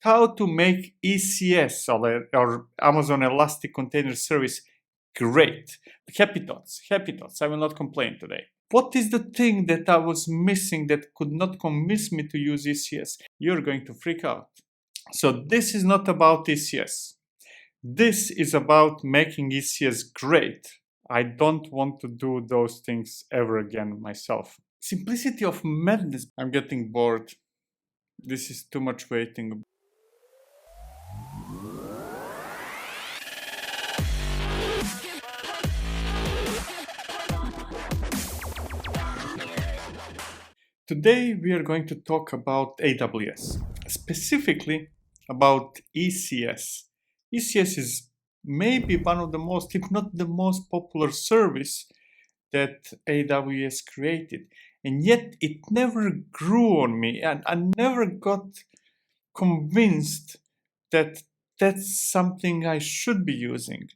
how to make ECS or Amazon Elastic Container Service great. Happy thoughts, I will not complain today. What is the thing that I was missing that could not convince me to use ECS? You're going to freak out. So this is not about ECS. This is about making ECS great. I don't want to do those things ever again myself. Simplicity of madness. I'm getting bored. This is too much waiting. Today we are going to talk about AWS, specifically about ECS. ECS is maybe one of the most, if not the most popular service that AWS created. And yet it never grew on me, and I never got convinced that that's something I should be using.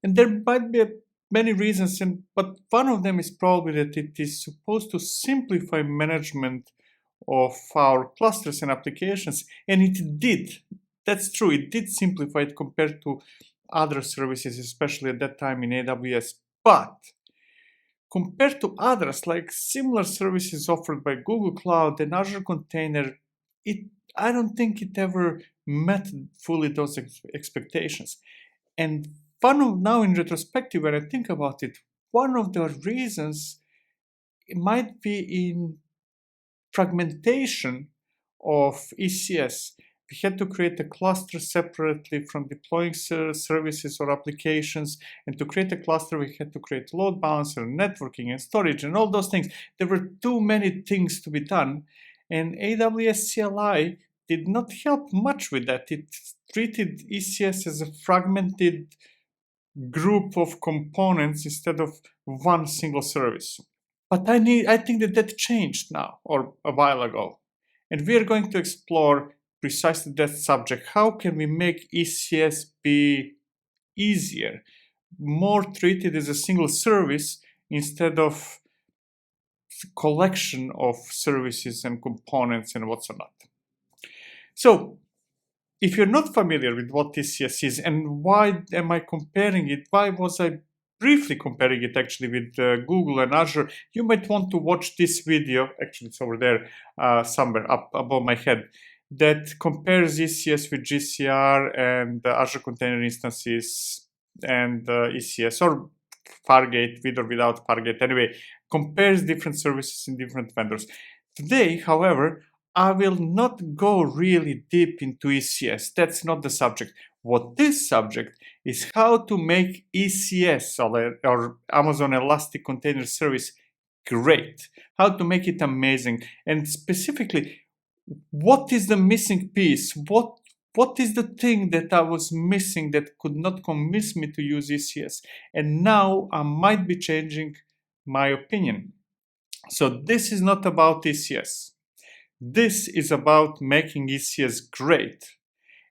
And there might be many reasons, but one of them is probably that it is supposed to simplify management of our clusters and applications, and it did. That's true, it did simplify it compared to other services, especially at that time in AWS. But compared to others, like similar services offered by Google Cloud and Azure Container, I don't think it ever met fully those expectations. And now in retrospective, when I think about it, one of the reasons it might be in fragmentation of ECS. We had to create a cluster separately from deploying services or applications. And to create a cluster, we had to create load balancer, networking, and storage, and all those things. There were too many things to be done. And AWS CLI did not help much with that. It treated ECS as a fragmented group of components instead of one single service. But I think that changed now, or a while ago. And we are going to explore precisely that subject. How can we make ECS be easier, more treated as a single service instead of collection of services and components and what's not? So, if you're not familiar with what ECS is and why am I comparing it, why was I briefly comparing it actually with Google and Azure, you might want to watch this video, actually it's over there somewhere up above my head, that compares ECS with GCR and Azure Container Instances and ECS, or Fargate, with or without Fargate. Anyway, compares different services in different vendors. Today, however, I will not go really deep into ECS. That's not the subject. What this subject is how to make ECS or Amazon Elastic Container Service great, how to make it amazing, and specifically, what is the missing piece? What is the thing that I was missing that could not convince me to use ECS? And now I might be changing my opinion. So this is not about ECS. This is about making ECS great.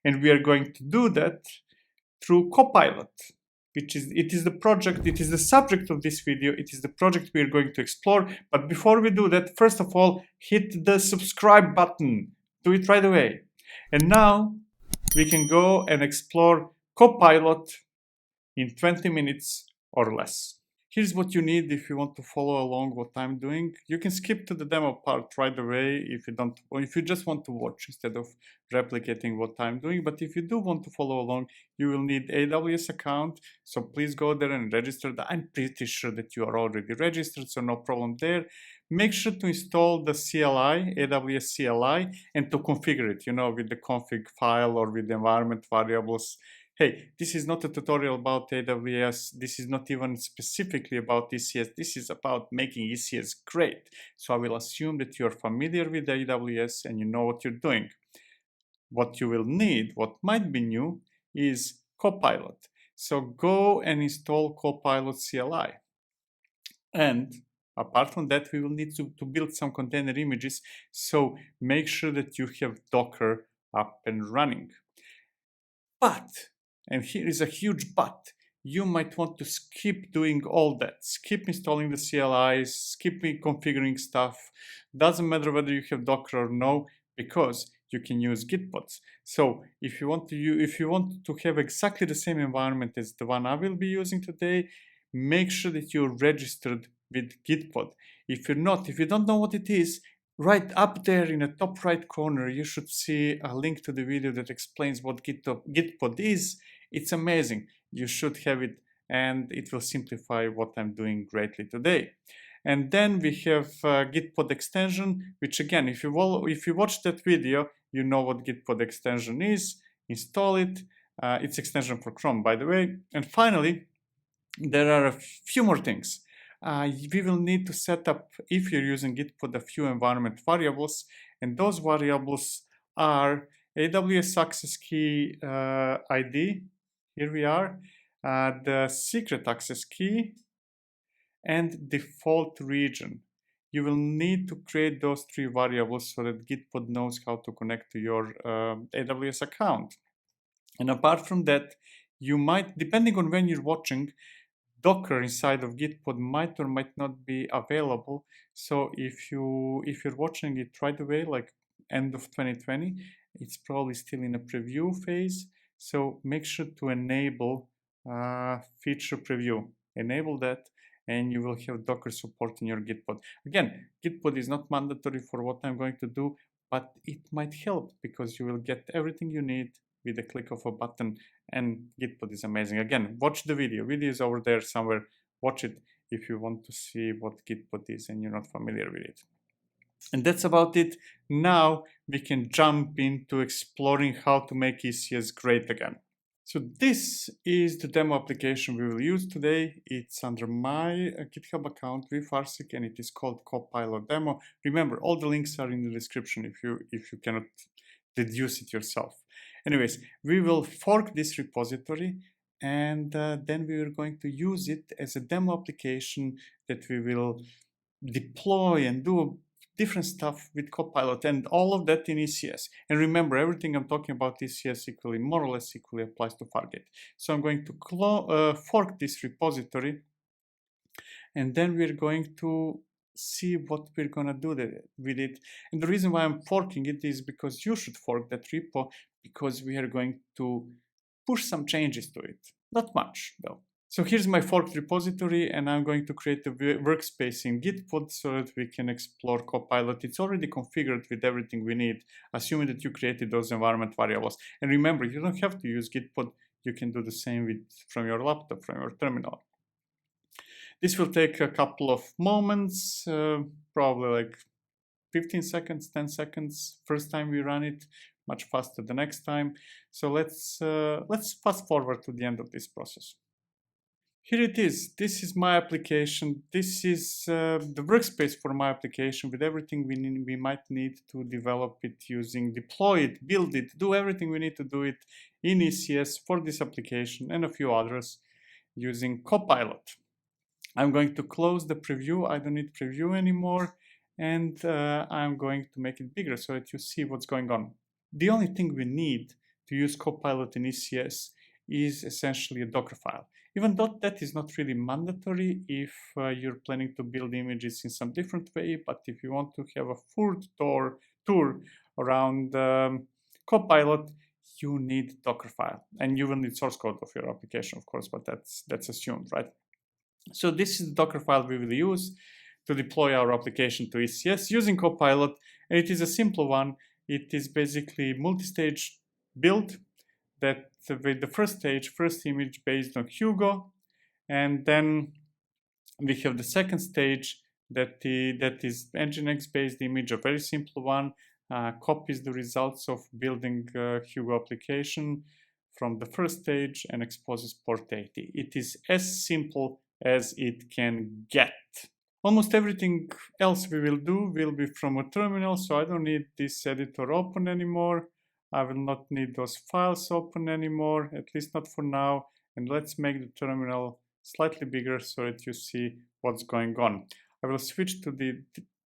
And we are going to do that through Copilot, it is the subject of this video. It is the project we are going to explore. But before we do that, first of all, hit the subscribe button. Do it right away. And now we can go and explore Copilot in 20 minutes or less. Here's what you need if you want to follow along what I'm doing. You can skip to the demo part right away if you don't, or if you just want to watch instead of replicating what I'm doing. But if you do want to follow along, you will need AWS account. So please go there and register. I'm pretty sure that you are already registered, so no problem there. Make sure to install the CLI, AWS CLI, and to configure it, with the config file or with the environment variables. Hey, this is not a tutorial about AWS. This is not even specifically about ECS. This is about making ECS great. So I will assume that you're familiar with AWS and you know what you're doing. What you will need, what might be new, is Copilot. So go and install Copilot CLI. And apart from that, we will need to build some container images. So make sure that you have Docker up and running. But, and here is a huge but, you might want to skip doing all that. Skip installing the CLIs, skip configuring stuff. Doesn't matter whether you have Docker or no, because you can use Gitpods. So if you want to have exactly the same environment as the one I will be using today, make sure that you're registered with Gitpod. If you're not, if you don't know what it is, right up there in the top right corner, you should see a link to the video that explains what Gitpod is. It's amazing. You should have it, and it will simplify what I'm doing greatly today. And then we have Gitpod extension, which again, if you watch that video, you know what Gitpod extension is. Install it. It's extension for Chrome, by the way. And finally, there are a few more things. We will need to set up, if you're using Gitpod, a few environment variables, and those variables are AWS access key ID. Here we are, the secret access key, and default region. You will need to create those three variables so that Gitpod knows how to connect to your AWS account. And apart from that, you might, depending on when you're watching, Docker inside of Gitpod might or might not be available. So if you're watching it right away, like end of 2020, it's probably still in a preview phase. So make sure to enable feature preview. Enable that, and you will have Docker support in your Gitpod. Again, Gitpod is not mandatory for what I'm going to do, but it might help because you will get everything you need with a click of a button, and Gitpod is amazing. Again, watch the video. Video is over there somewhere. Watch it if you want to see what Gitpod is and you're not familiar with it. And that's about it. Now we can jump into exploring how to make ECS great again. So this is the demo application we will use today. It's under my GitHub account with Fargate, and it is called Copilot Demo. Remember, all the links are in the description if you cannot deduce it yourself. Anyways, we will fork this repository, and then we are going to use it as a demo application that we will deploy and do different stuff with Copilot, and all of that in ECS. And remember, everything I'm talking about ECS equally, more or less equally applies to Fargate. So I'm going to fork this repository, and then we're going to see what we're going to do with it. And the reason why I'm forking it is because you should fork that repo, because we are going to push some changes to it. Not much, though. So here's my forked repository, and I'm going to create a workspace in Gitpod so that we can explore Copilot. It's already configured with everything we need, assuming that you created those environment variables. And remember, you don't have to use Gitpod. You can do the same from your laptop, from your terminal. This will take a couple of moments, probably like 15 seconds, 10 seconds. First time we run it, much faster the next time. So let's fast forward to the end of this process. Here it is. This is my application. This is the workspace for my application with everything we might need to develop it using, deploy it, build it, do everything we need to do it in ECS for this application and a few others using Copilot. I'm going to close the preview. I don't need preview anymore. And I'm going to make it bigger so that you see what's going on. The only thing we need to use Copilot in ECS is essentially a Docker file. Even though that is not really mandatory if you're planning to build images in some different way, but if you want to have a full tour around Copilot, you need Docker file. And you will need source code of your application, of course, but that's assumed, right? So this is the Docker file we will use to deploy our application to ECS using Copilot. And it is a simple one. It is basically multi-stage build that with the first stage, first image based on Hugo. And then we have the second stage that is Nginx based image, a very simple one, copies the results of building Hugo application from the first stage and exposes port 80. It is as simple as it can get. Almost everything else we will do will be from a terminal, so I don't need this editor open anymore. I will not need those files open anymore, at least not for now. And let's make the terminal slightly bigger so that you see what's going on. I will switch to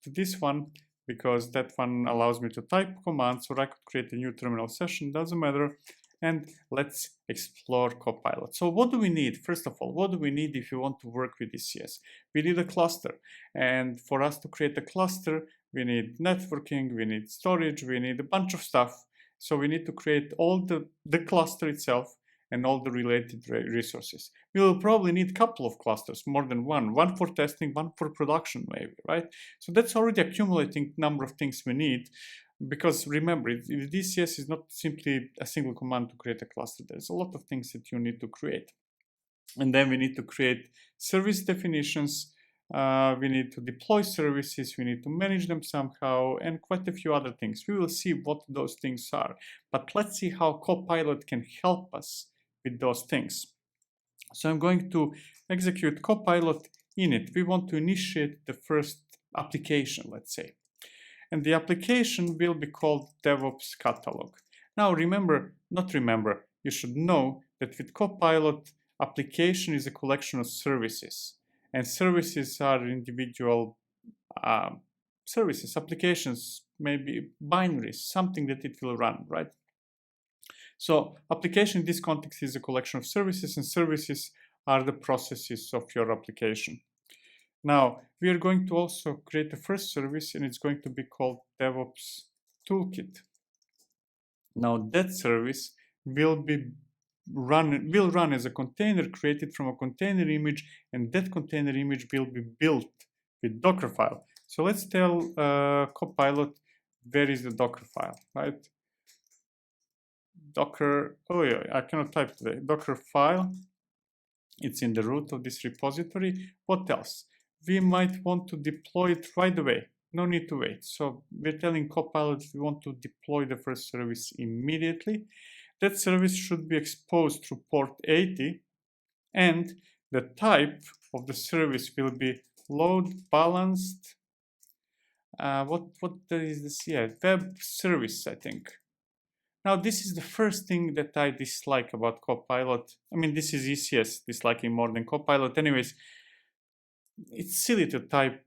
this one because that one allows me to type commands, or I could create a new terminal session, doesn't matter. and let's explore Copilot. So what do we need? First of all, what do we need if you want to work with ECS? We need a cluster. And for us to create a cluster, we need networking, we need storage, we need a bunch of stuff. So we need to create all the cluster itself and all the related resources. We will probably need a couple of clusters, more than one for testing, one for production maybe, right? So that's already accumulating number of things we need. Because remember, DCS is not simply a single command to create a cluster. There's a lot of things that you need to create. And then we need to create service definitions. We need to deploy services. We need to manage them somehow, and quite a few other things. We will see what those things are. But let's see how Copilot can help us with those things. So I'm going to execute Copilot init. We want to initiate the first application, let's say. And the application will be called DevOps Catalog. Now you should know that with Copilot, application is a collection of services. And services are individual services, applications, maybe binaries, something that it will run, right? So application in this context is a collection of services, and services are the processes of your application. Now, we are going to also create a first service, and it's going to be called DevOps Toolkit. Now, that service will run as a container created from a container image, and that container image will be built with Dockerfile. So let's tell Copilot where is the Dockerfile, right? Docker, oh yeah, I cannot type today. Dockerfile, it's in the root of this repository. What else? We might want to deploy it right away. No need to wait. So we're telling Copilot we want to deploy the first service immediately. That service should be exposed through port 80, and the type of the service will be load balanced. What is this here? Web service, I think. Now, this is the first thing that I dislike about Copilot. I mean, this is ECS disliking more than Copilot. Anyways, it's silly to type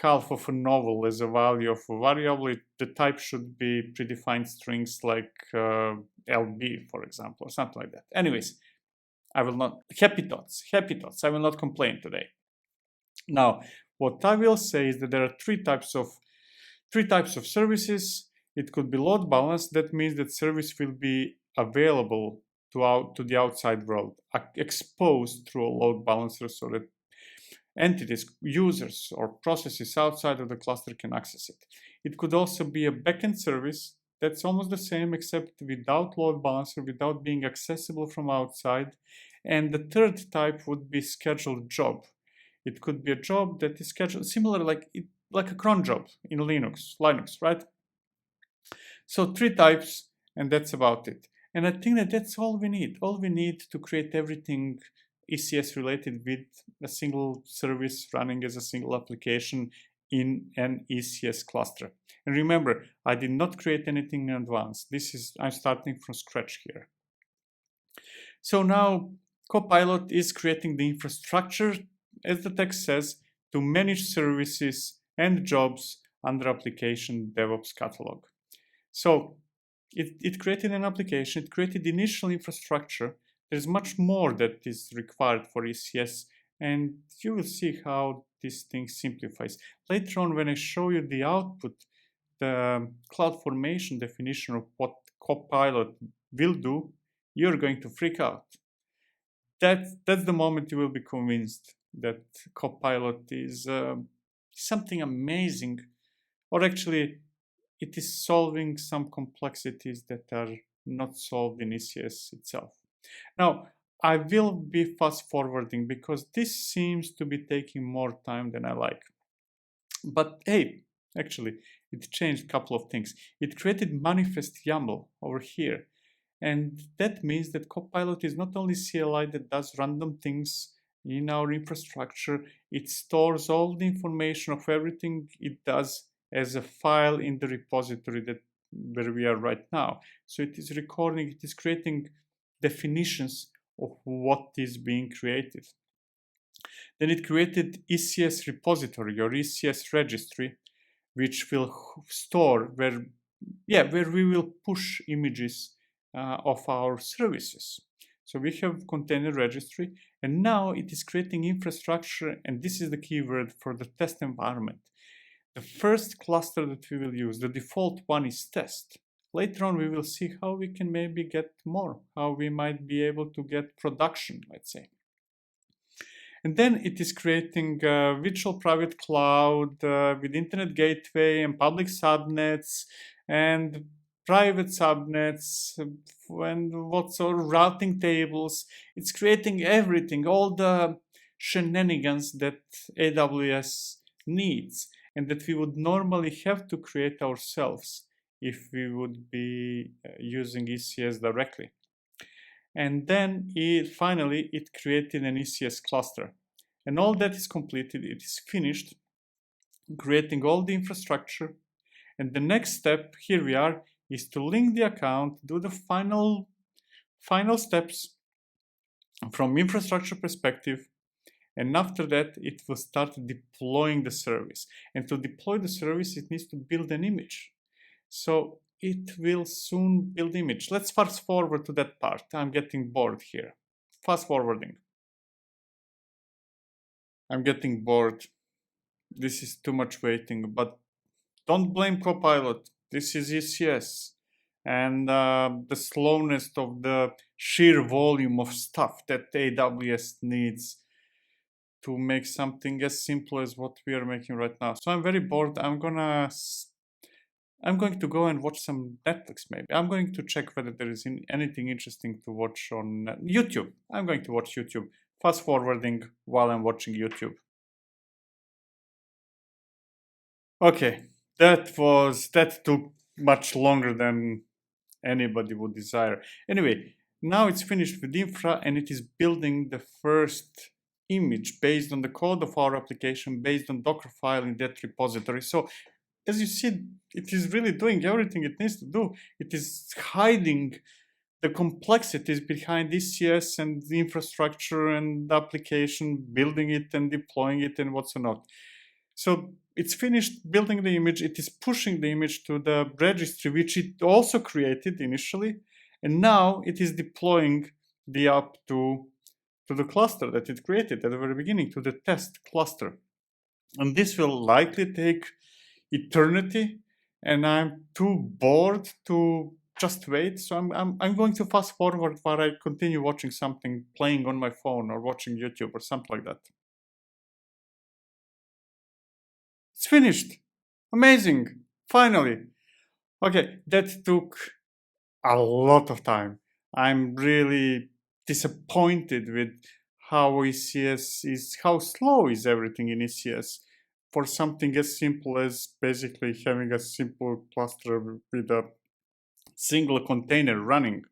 half of a novel as a value of a variable. The type should be predefined strings like LB, for example, or something like that. Anyways, I will not, happy thoughts, I will not complain today. Now, what I will say is that there are three types of services. It could be load balanced. That means that service will be available to the outside world, exposed through a load balancer so that entities, users, or processes outside of the cluster can access it. It could also be a backend service that's almost the same except without load balancer, without being accessible from outside. And the third type would be scheduled job. It could be a job that is scheduled similar like a cron job in Linux, right? So three types, and that's about it. And I think that that's all we need. All we need to create everything ECS related with a single service running as a single application in an ECS cluster. And remember, I did not create anything in advance. I'm starting from scratch here. So now Copilot is creating the infrastructure, as the text says, to manage services and jobs under application DevOps catalog. So it created an application, it created the initial infrastructure. There's much more that is required for ECS, and you will see how this thing simplifies. Later on, when I show you the output, the CloudFormation definition of what Copilot will do, you're going to freak out. That's the moment you will be convinced that Copilot is something amazing, or actually it is solving some complexities that are not solved in ECS itself. Now, I will be fast forwarding because this seems to be taking more time than I like. But hey, actually, it changed a couple of things. It created manifest YAML over here. And that means that Copilot is not only CLI that does random things in our infrastructure, it stores all the information of everything it does as a file in the repository where we are right now. So it is recording, it is creating definitions of what is being created. Then it created ECS repository or ECS registry, which will store where we will push images of our services. So we have container registry, and now it is creating infrastructure, and this is the keyword for the test environment. The first cluster that we will use, the default one, is test. Later on, we will see how we can maybe get more, how we might be able to get production, let's say. And then it is creating a virtual private cloud with internet gateway and public subnets and private subnets and what sort of routing tables. It's creating everything, all the shenanigans that AWS needs and that we would normally have to create ourselves if we would be using ECS directly. And then finally it created an ECS cluster. And all that is completed, it is finished, creating all the infrastructure. And the next step, here we are, is to link the account, do the final steps from infrastructure perspective. And after that, it will start deploying the service. And to deploy the service, it needs to build an image. So it will soon build image. Let's fast forward to that part. I'm getting bored here. Fast forwarding. I'm getting bored. This is too much waiting, but don't blame Copilot. This is ECS. And the slowness of the sheer volume of stuff that AWS needs to make something as simple as what we are making right now. So I'm very bored. I'm going to go and watch some Netflix maybe. I'm going to check whether there is anything interesting to watch on YouTube. I'm going to watch YouTube. Fast forwarding while I'm watching YouTube. Okay, that took much longer than anybody would desire. Anyway, now it's finished with infra and it is building the first image based on the code of our application, based on Docker file in that repository. So as you see, it is really doing everything it needs to do. It is hiding the complexities behind ECS and the infrastructure and the application, building it and deploying it and what's not. So it's finished building the image. It is pushing the image to the registry, which it also created initially. And now it is deploying the app to the cluster that it created at the very beginning, to the test cluster. And this will likely take eternity, and I'm too bored to just wait. So I'm going to fast forward while I continue watching something, playing on my phone or watching YouTube or something like that. It's finished. Amazing. Finally. Okay, that took a lot of time. I'm really disappointed with how ECS is, how slow is everything in ECS for something as simple as basically having a simple cluster with a single container running.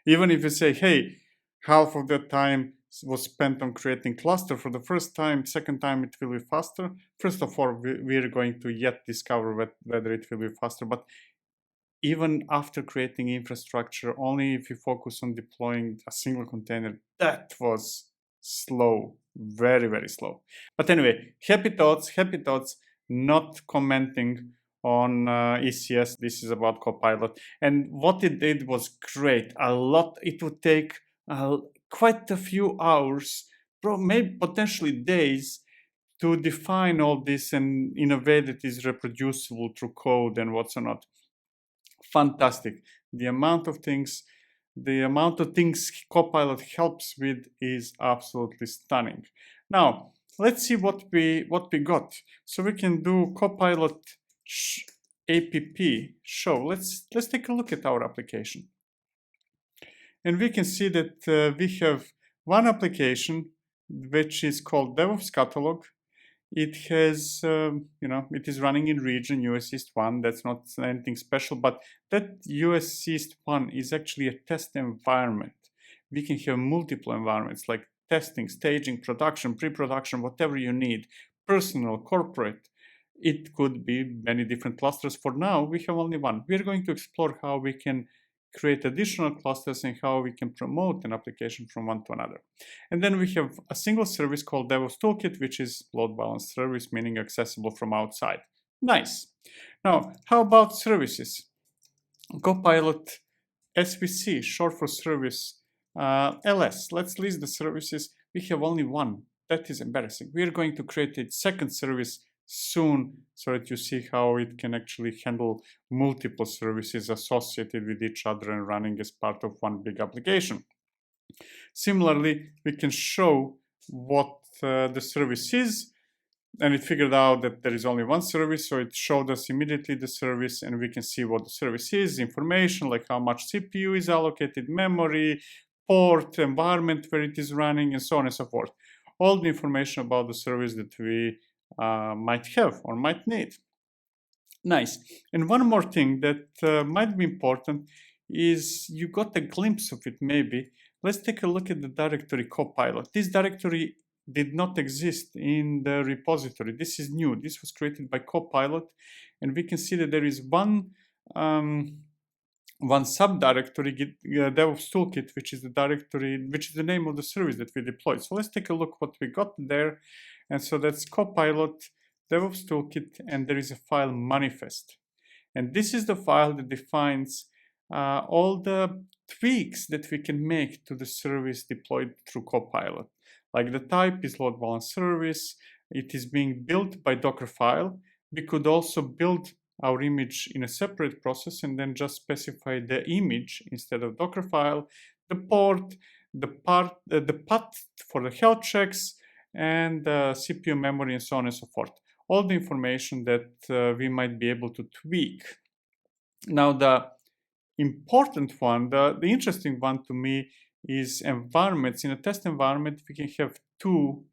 Even if you say, hey, half of the time was spent on creating cluster for the first time, second time it will be faster. First of all, we're going to yet discover whether it will be faster, but even after creating infrastructure, only if you focus on deploying a single container, that was slow, very, very slow. But anyway, happy thoughts, not commenting on ECS. This is about Copilot. And what it did was great. It would take quite a few hours, maybe potentially days, to define all this and in a way that is reproducible through code and what's not. Fantastic. The amount of things Copilot helps with is absolutely stunning. Now, let's see what we got. So we can do Copilot app show. Let's take a look at our application. And we can see that we have one application which is called DevOps Catalog. It has, it is running in region US East 1. That's not anything special, but that US East 1 is actually a test environment. We can have multiple environments like testing, staging, production, pre-production, whatever you need, personal, corporate. It could be many different clusters. For now, we have only one. We're going to explore how we can create additional clusters and how we can promote an application from one to another. And then we have a single service called DevOps Toolkit, which is load balance service, meaning accessible from outside. Nice. Now, how about services? Copilot SVC, short for service, LS. Let's list the services. We have only one. That is embarrassing. We are going to create a second service soon so that you see how it can actually handle multiple services associated with each other and running as part of one big application. Similarly, we can show what the service is, and it figured out that there is only one service, so it showed us immediately the service, and we can see what the service is, information like how much CPU is allocated, memory, port, environment where it is running, and so on and so forth. All the information about the service that we might have or might need. Nice. And one more thing that might be important is you got a glimpse of it maybe. Let's take a look at the directory Copilot. This directory did not exist in the repository. This is new. This was created by Copilot, and we can see that there is one subdirectory, DevOps Toolkit, which is the directory, which is the name of the service that we deployed. So let's take a look what we got there. And so that's Copilot, DevOps Toolkit, and there is a file manifest. And this is the file that defines all the tweaks that we can make to the service deployed through Copilot. Like the type is load balance service. It is being built by Dockerfile. We could also build our image in a separate process and then just specify the image instead of Dockerfile, the port, the path for the health checks, and CPU memory, and so on and so forth. All the information that we might be able to tweak. Now, the important one, the interesting one to me is environments. In a test environment, we can have two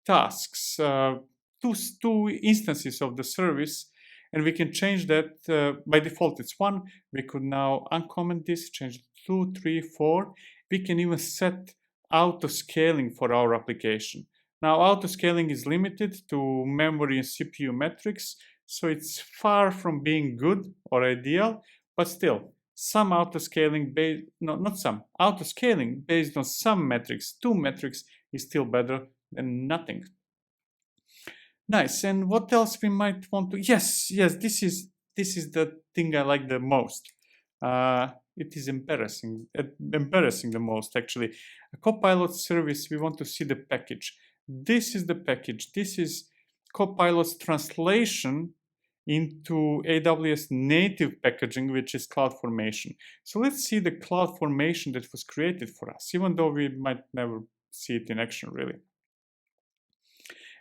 tasks, two instances of the service, and we can change that. By default, it's one. We could now uncomment this, change it to 2, 3, 4. We can even set auto-scaling for our application. Now, auto-scaling is limited to memory and CPU metrics, so it's far from being good or ideal, but still, some auto-scaling auto-scaling based on some metrics, 2 metrics, is still better than nothing. Nice. And what else we might want to? Yes, this is the thing I like the most. It is embarrassing the most actually. A Copilot service, we want to see the package. This is the package. This is Copilot's translation into AWS native packaging, which is CloudFormation. So let's see the CloudFormation that was created for us, even though we might never see it in action really.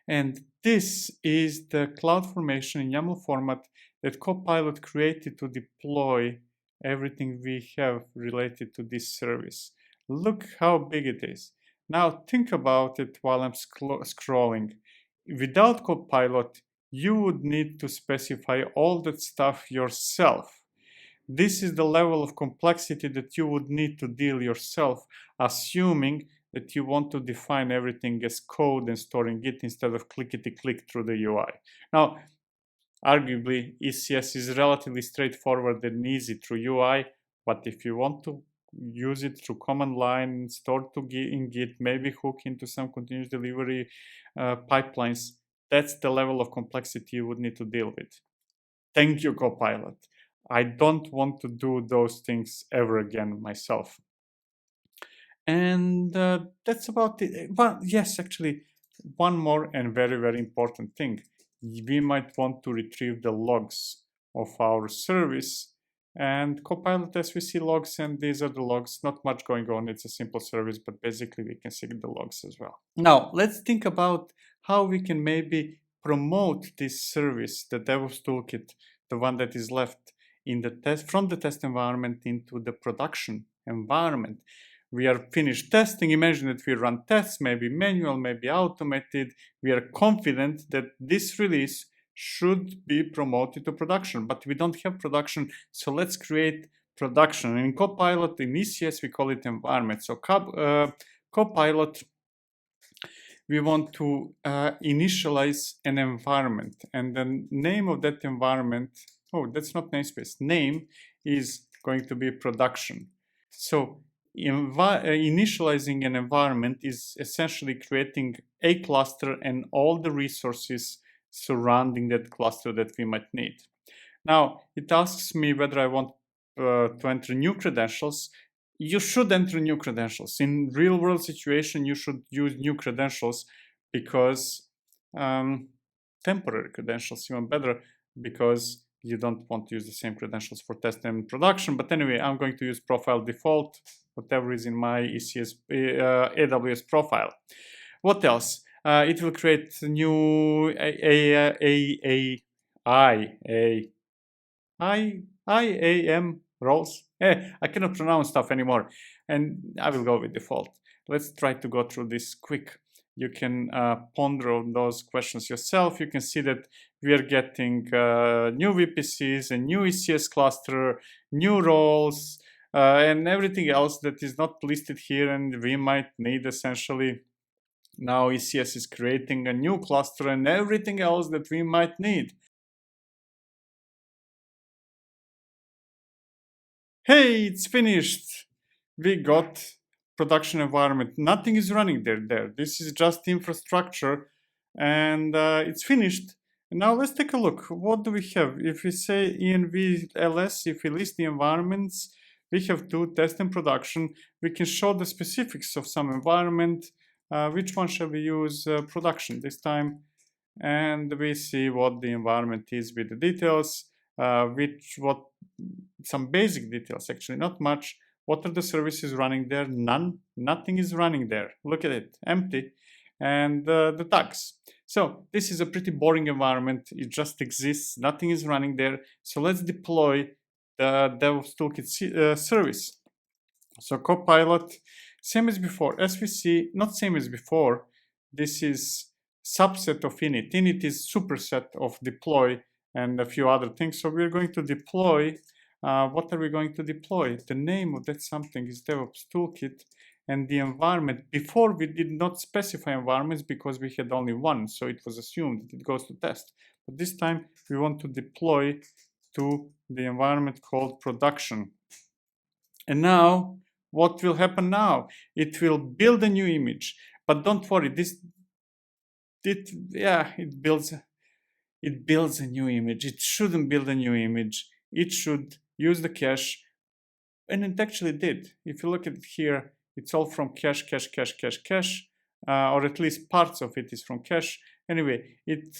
And this is the CloudFormation in YAML format that Copilot created to deploy everything we have related to this service. Look how big it is. Now think about it while I'm scrolling. Without Copilot, you would need to specify all that stuff yourself. This is the level of complexity that you would need to deal yourself, assuming that you want to define everything as code and storing it instead of clickety-click through the UI. Now, arguably, ECS is relatively straightforward and easy through UI, but if you want to use it through command line, store to in Git, maybe hook into some continuous delivery pipelines, that's the level of complexity you would need to deal with. Thank you, Copilot. I don't want to do those things ever again myself. And that's about it. But yes, actually, one more and very, very important thing. We might want to retrieve the logs of our service, and Copilot SVC logs, and these are the logs. Not much going on. It's a simple service, but basically we can see the logs as well. Now, let's think about how we can maybe promote this service, the DevOps Toolkit, the one that is left in the test, from the test environment into the production environment. We are finished testing. Imagine that we run tests, maybe manual, maybe automated. We are confident that this release should be promoted to production, but we don't have production, so let's create production. In Copilot, in ECS, we call it environment. So Copilot, we want to initialize an environment, and the name of that environment, that's not namespace, name is going to be production. So initializing an environment is essentially creating a cluster and all the resources surrounding that cluster that we might need. Now, it asks me whether I want to enter new credentials, you should enter new credentials. In real world situation, you should use new credentials because temporary credentials even better, because you don't want to use the same credentials for test and production. But anyway, I'm going to use profile default, whatever is in my ECS AWS profile. What else? It will create new IAM roles. I cannot pronounce stuff anymore, and I will go with default. Let's try to go through this quick. You can ponder on those questions yourself. You can see that we are getting new VPCs, a new ECS cluster, new roles, and everything else that is not listed here, and we might need essentially. Now ECS is creating a new cluster and everything else that we might need. Hey, it's finished. We got production environment. Nothing is running there. This is just infrastructure, and it's finished. And now let's take a look. What do we have? If we say env ls, if we list the environments, we have two, test and production. We can show the specifics of some environment. Which one shall we use? Production this time. And we see what the environment is with the details, some basic details, actually, not much. What are the services running there? None. Nothing is running there. Look at it, empty. And the tags. So this is a pretty boring environment. It just exists. Nothing is running there. So let's deploy the DevOps Toolkit service. So Copilot, same as before. As we see, not same as before. This is subset of init. Init is superset of deploy and a few other things. So we're going to deploy. What are we going to deploy? The name of that something is DevOps Toolkit, and the environment. Before we did not specify environments because we had only one, so it was assumed that it goes to test. But this time we want to deploy to the environment called production. And now, what will happen now? It will build a new image, but don't worry. It builds a new image. It shouldn't build a new image. It should use the cache, and it actually did. If you look at it here, it's all from cache, or at least parts of it is from cache. Anyway, it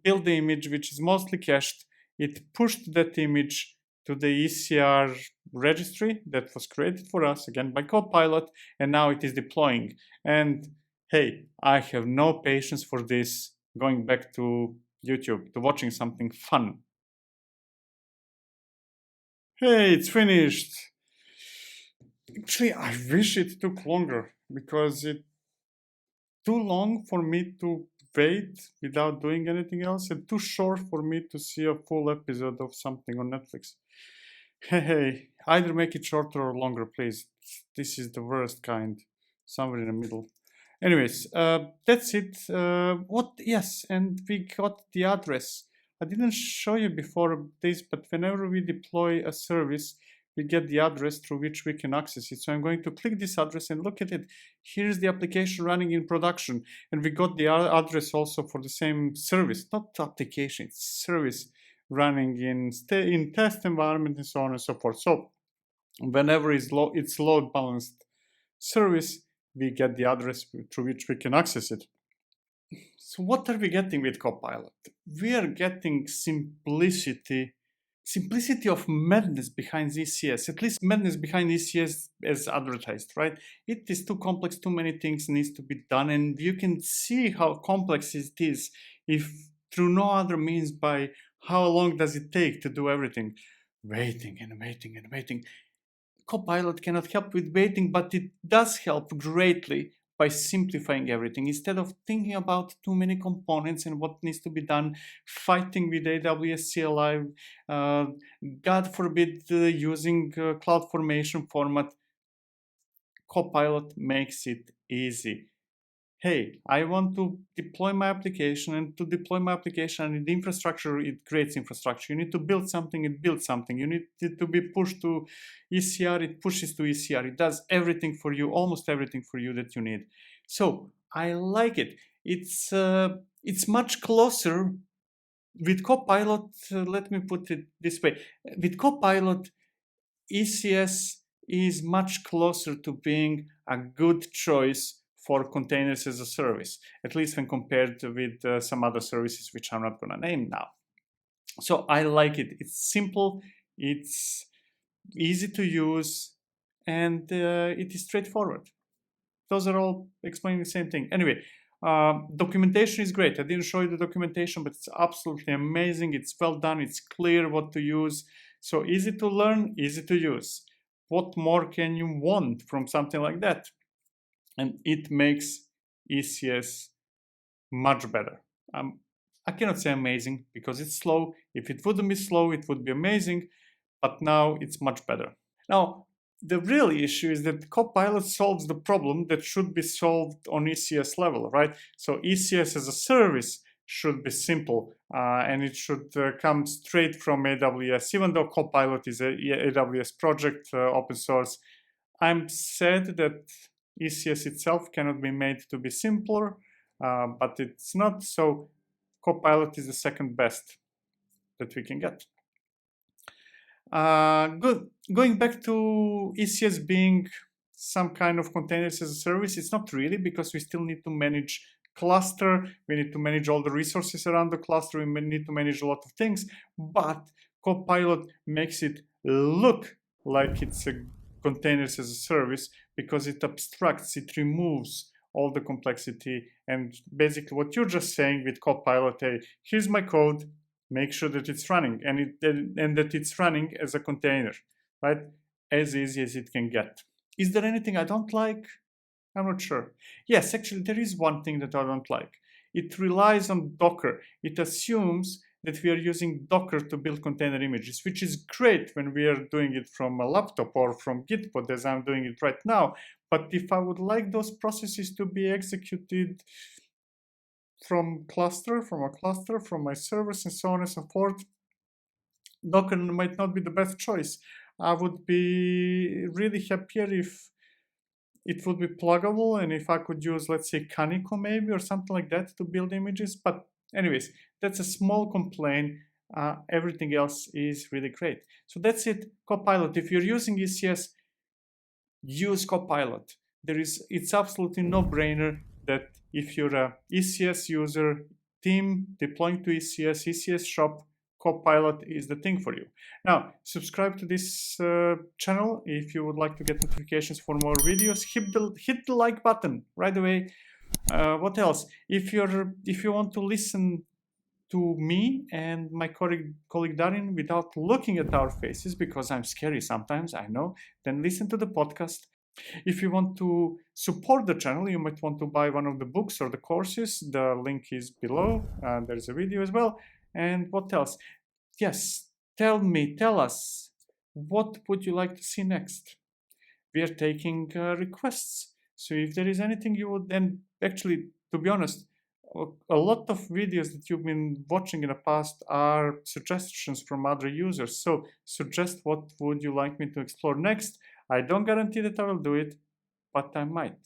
built the image, which is mostly cached. It pushed that image to the ECR registry that was created for us, again by Copilot, and now it is deploying. And hey, I have no patience for this, going back to YouTube, to watching something fun. Hey, it's finished. Actually, I wish it took longer, because it's too long for me to wait without doing anything else, and too short for me to see a full episode of something on Netflix. Hey, either make it shorter or longer, please. This is the worst kind, somewhere in the middle. Anyways, that's it. Yes, and we got the address. I didn't show you before this, but whenever we deploy a service, we get the address through which we can access it. So I'm going to click this address and look at it. Here's the application running in production. And we got the address also for the same service, not application, it's service running in test environment and so on and so forth. So whenever it's load balanced service, we get the address through which we can access it. So what are we getting with Copilot? We are getting simplicity of madness behind ECS, at least madness behind ECS as advertised, right? It is too complex, too many things needs to be done, and you can see how complex it is if through no other means by how long does it take to do everything. Waiting and waiting and waiting. Copilot cannot help with waiting, but it does help greatly by simplifying everything. Instead of thinking about too many components and what needs to be done, fighting with AWS CLI, God forbid using CloudFormation format, Copilot makes it easy. Hey, I want to deploy my application, and to deploy my application, I need infrastructure, it creates infrastructure. You need to build something, it builds something. You need it to be pushed to ECR, it pushes to ECR. It does everything for you, almost everything for you that you need. So I like it. It's much closer with Copilot. Let me put it this way. With Copilot, ECS is much closer to being a good choice for containers as a service, at least when compared with some other services which I'm not going to name now. So I like it. It's simple, it's easy to use, and it is straightforward. Those are all explaining the same thing. Anyway, documentation is great. I didn't show you the documentation, but it's absolutely amazing. It's well done. It's clear what to use. So easy to learn, easy to use. What more can you want from something like that? And it makes ECS much better. I cannot say amazing because it's slow. If it wouldn't be slow, it would be amazing. But now it's much better. Now, the real issue is that Copilot solves the problem that should be solved on ECS level, right? So ECS as a service should be simple and it should come straight from AWS, even though Copilot is a AWS project, open source. I'm sad that ECS itself cannot be made to be simpler, but it's not. So Copilot is the second best that we can get. Going back to ECS being some kind of containers as a service, it's not really, because we still need to manage cluster, we need to manage all the resources around the cluster, we need to manage a lot of things, but Copilot makes it look like it's a containers as a service because it abstracts, it removes all the complexity, and basically what you're just saying with Copilot, hey, here's my code, make sure that it's running, and that it's running as a container, right? As easy as it can get. Is there anything I don't like? I'm not sure. Yes, actually, there is one thing that I don't like. It relies on Docker. It assumes that we are using Docker to build container images, which is great when we are doing it from a laptop or from Gitpod, as I'm doing it right now. But if I would like those processes to be executed from a cluster, from my servers, and so on and so forth, Docker might not be the best choice. I would be really happier if it would be pluggable and if I could use, let's say, Canico maybe or something like that to build images. But anyways, that's a small complaint. Everything else is really great. So that's it. Copilot. If you're using ECS, use Copilot. It's absolutely no-brainer that if you're a ECS user, team deploying to ECS, ECS shop, Copilot is the thing for you. Now, subscribe to this channel if you would like to get notifications for more videos. Hit the like button right away. What else? If you want to listen to me and my colleague Darin without looking at our faces, because I'm scary sometimes, I know, then listen to the podcast. If you want to support the channel, you might want to buy one of the books or the courses. The link is below. There's a video as well. And what else? Yes, tell us, what would you like to see next? We are taking requests. So if there is anything you would, and actually, to be honest, a lot of videos that you've been watching in the past are suggestions from other users. So suggest what would you like me to explore next. I don't guarantee that I will do it, but I might.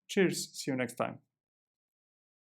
Cheers. See you next time.